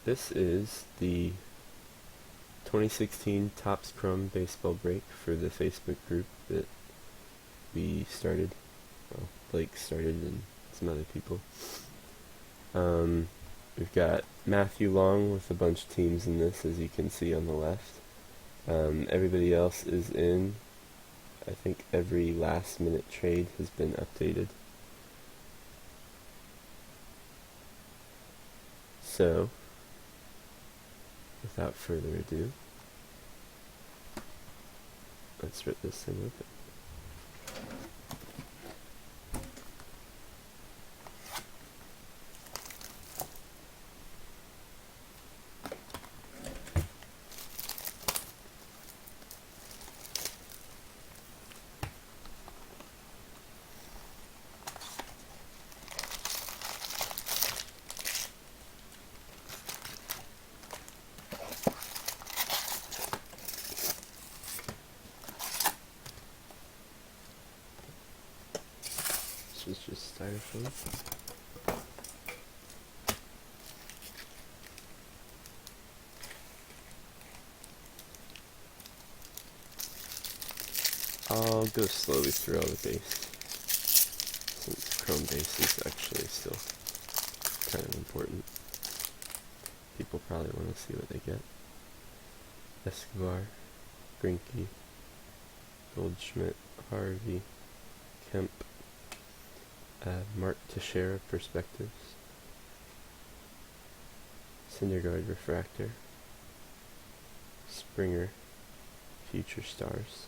This is the 2016 Topps Chrome baseball break for the Facebook group that we started. Well, Blake started and some other people. We've got Matthew Long with a bunch of teams in this, as you can see on the left. Everybody else is in. I think every last minute trade has been updated. So, without further ado, let's rip this thing open. This was just styrofoam. I'll go slowly through all the base, since chrome base is actually still kind of important. People probably want to see what they get. Escobar, Grinke, Goldschmidt, Harvey, Kemp, Mark Teixeira Perspectives, Syndergaard Refractor, Springer Future Stars,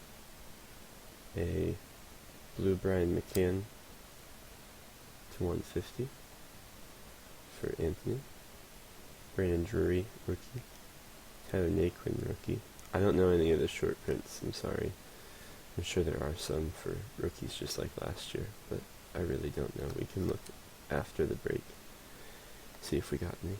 a blue Brian McCann to 150 for Anthony, Brandon Drury rookie, Tyler Naquin rookie. I don't know any of the short prints, I'm sorry. I'm sure there are some for rookies just like last year, but I really don't know. We can look after the break, see if we got any.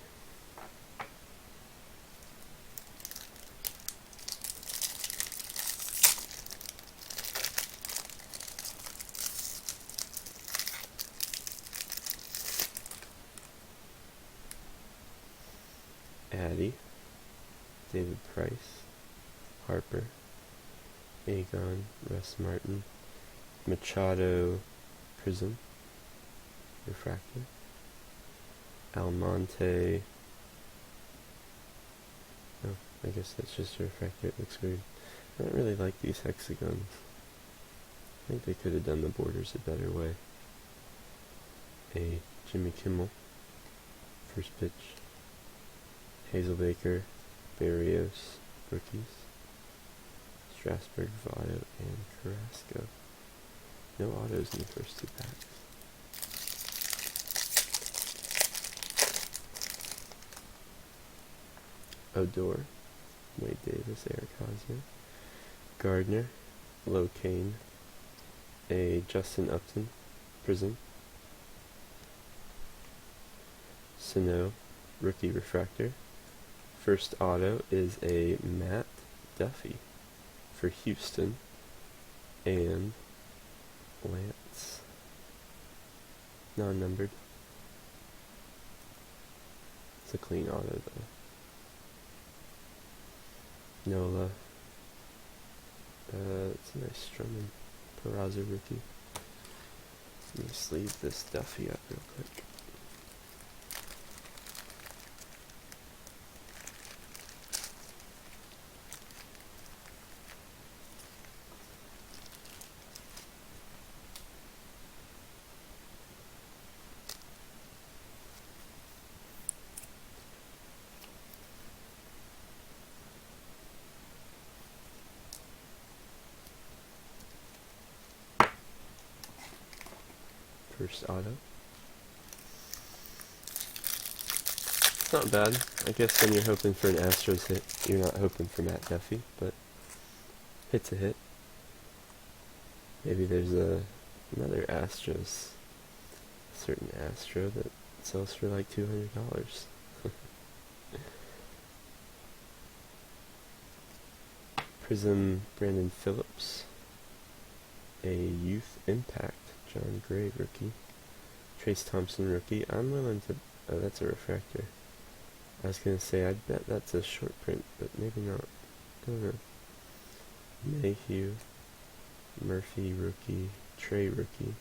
Addy, David Price, Harper, Agon, Russ Martin, Machado Prism, Refractor, Almonte, oh, I guess that's just a refractor, it looks weird. I don't really like these hexagons. I think they could have done the borders a better way. A Jimmy Kimmel, first pitch, Hazelbaker, Barrios, rookies, Strasburg, Votto, and Carrasco. No autos in the first two packs. Odor, Wade Davis, Eric Hosmer, Gardner, Locane, a Justin Upton, Prism, Sano, rookie refractor. First auto is a Matt Duffy for Houston, and Lance, non-numbered. It's a clean auto though. Nola, it's a nice Strumman, Peraza rookie. Let me sleeve this Duffy up real quick. First auto. It's not bad. I guess when you're hoping for an Astros hit, you're not hoping for Matt Duffy, but hit's a hit. Maybe there's another Astros, a certain Astro that sells for like $200. Prism Brandon Phillips, a Youth Impact John Gray rookie, Trace Thompson rookie. I'm willing to, oh, that's a refractor. I was gonna say, I'd bet that's a short print, but maybe not. Don't know. Mayhew, Murphy rookie, Trey rookie,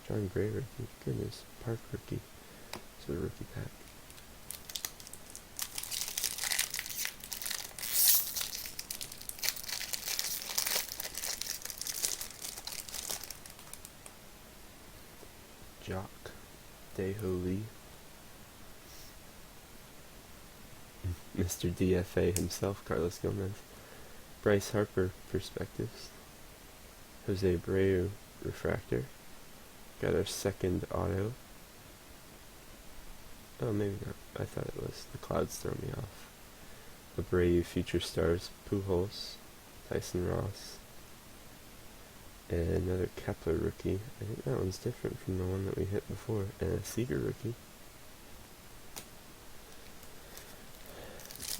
John Gray rookie, goodness, Park rookie. It's a rookie pack. Jock, Daeho Lee, Mr. DFA himself, Carlos Gomez, Bryce Harper Perspectives, Jose Abreu Refractor, got our second auto. Oh, maybe not. I thought it was. The clouds throw me off. Abreu Future Stars, Pujols, Tyson Ross, and another Kepler rookie. I think that one's different from the one that we hit before. And a Seager rookie.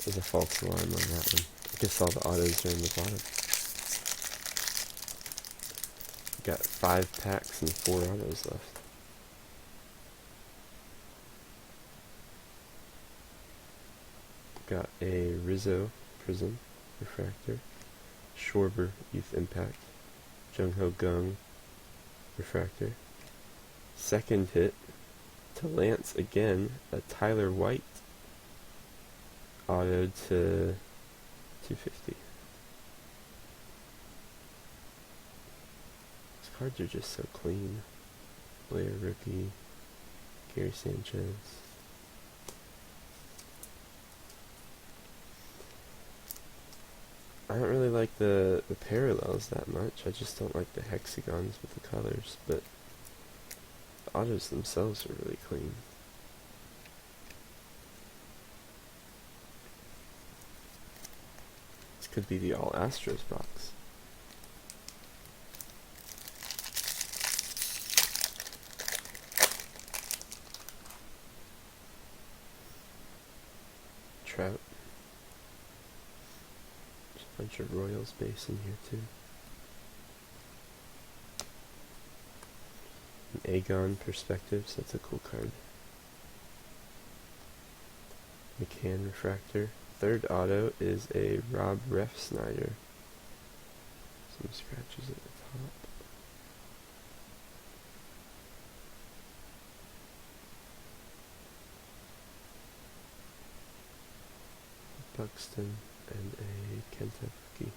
There's a false alarm on that one. I guess all the autos are in the bottom. Got 5 packs and 4 autos left. Got a Rizzo Prism Refractor, Schwarber Youth Impact, Jung-Ho Gung Refractor. Second hit to Lance again, a Tyler White auto to 250. These cards are just so clean. Blair rookie, Gary Sanchez. I don't really like the parallels that much. I just don't like the hexagons with the colors, but the autos themselves are really clean. This could be the All Astros box. Trout. Bunch of Royals base in here too. An Aegon Perspectives, that's a cool card. McCann Refractor. Third auto is a Rob Refsnyder. Some scratches at the top. Buxton and a Kenta rookie.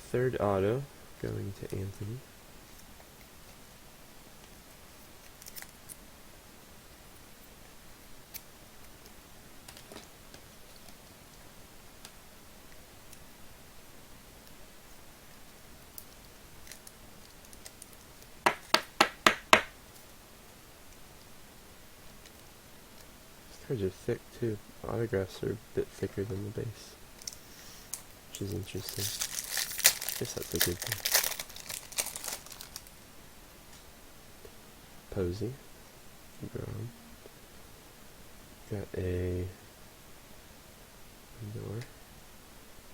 Third auto going to Anthony. These cards are thick too. Autographs are a bit thicker than the base, which is interesting. I guess that's a good thing. Posey, Grom. Got a Lindor,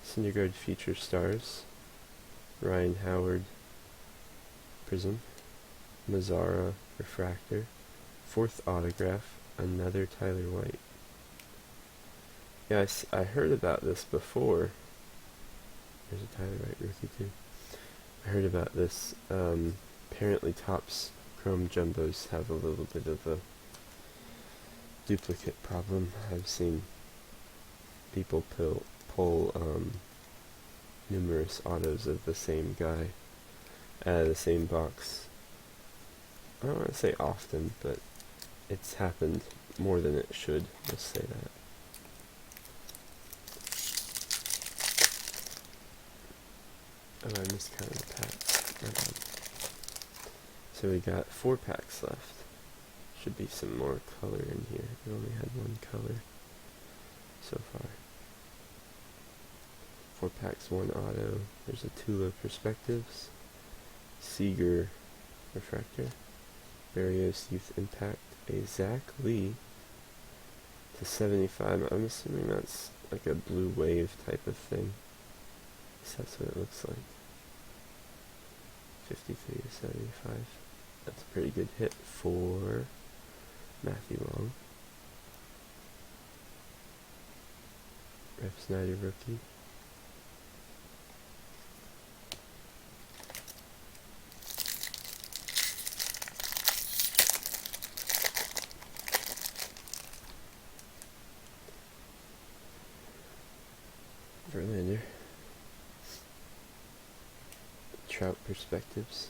Syndergaard Future Stars, Ryan Howard Prism, Mazzara Refractor, fourth autograph, another Tyler White. Yeah, I heard about this before. There's a Tyler White rookie too. I heard about this. Apparently Topps Chrome Jumbos have a little bit of a duplicate problem. I've seen people pull numerous autos of the same guy out of the same box. I don't want to say often, but it's happened more than it should. Let's say that. Oh, I miscounted the packs. My bad. So we got 4 packs left. Should be some more color in here. We only had 1 color so far. 4 packs, 1 auto. There's a Tula Perspectives, Seager Refractor, Barrios Youth Impact, a Zach Lee to 75. I'm assuming that's like a blue wave type of thing. That's what it looks like. 53 to 75. That's a pretty good hit for Matthew Long. Ref Snyder rookie. Verlander. Trout Perspectives.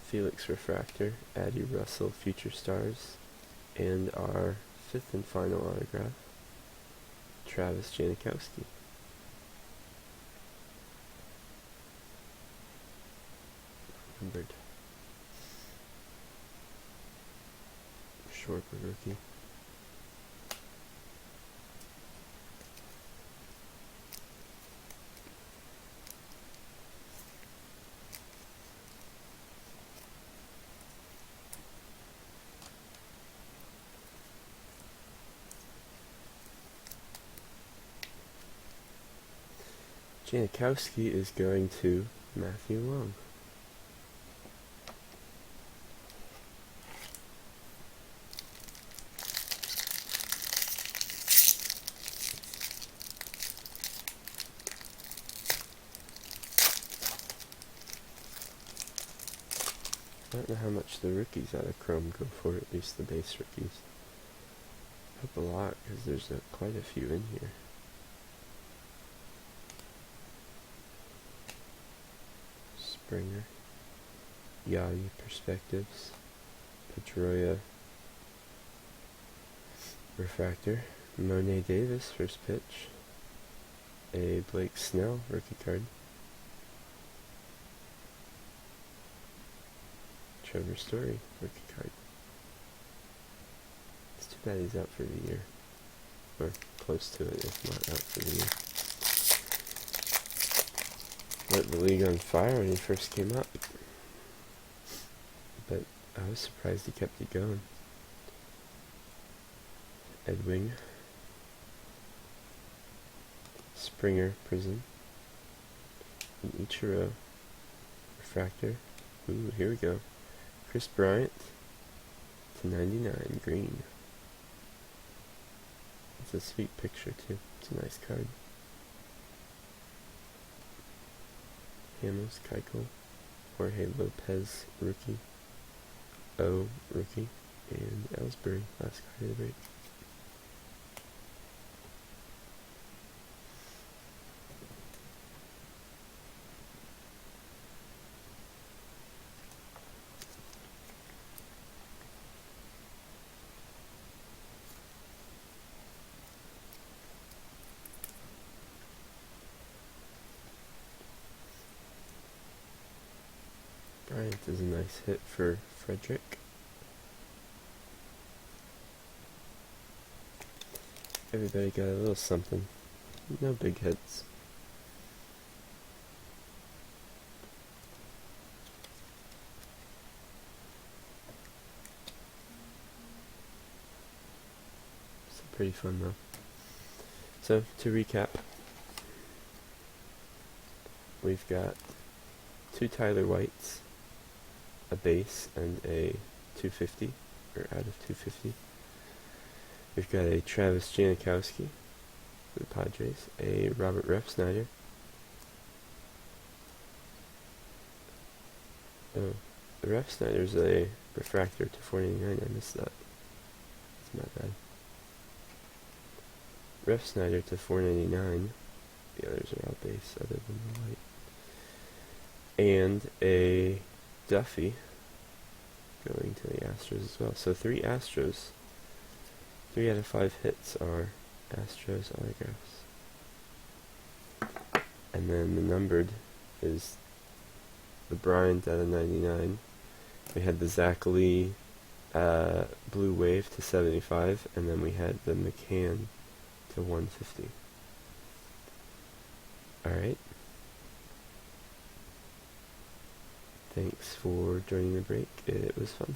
Felix Refractor, Addie Russell Future Stars, and our fifth and final autograph, Travis Janikowski. Numbered. Schwarber rookie. Janikowski is going to Matthew Long. I don't know how much the rookies out of Chrome go for, at least the base rookies. Hope a lot, because there's quite a few in here. Springer, Yachty Perspectives, Pedroia Refractor, Monet Davis first pitch, a Blake Snell rookie card, Trevor Story rookie card. It's too bad he's out for the year, or close to it if not out for the year. Lit the league on fire when he first came up, but I was surprised he kept it going. Edwin, Springer Prism, and Ichiro Refractor. Ooh, here we go. Chris Bryant to 99 green. It's a sweet picture too. It's a nice card. Ramos, Keuchel, Jorge Lopez rookie, O rookie, and Ellsbury last card of the break. Bryant is a nice hit for Frederick. Everybody got a little something. No big hits. It's pretty fun though. So, to recap, we've got 2 Tyler Whites, a base, and a 250, or out of 250. We've got a Travis Janikowski for the Padres, a Robert Ref Snyder. Oh, the Ref Snyder's a refractor to 499. I missed that. It's not bad. Ref Snyder to 499. The others are all base, other than the white. And a Duffy going to the Astros as well. So 3 Astros. 3 out of 5 hits are Astros autographs. And then the numbered is the Bryant out of 99. We had the Zach Lee Blue Wave to 75, and then we had the McCann to 150. Alright. Thanks for joining the break. It was fun.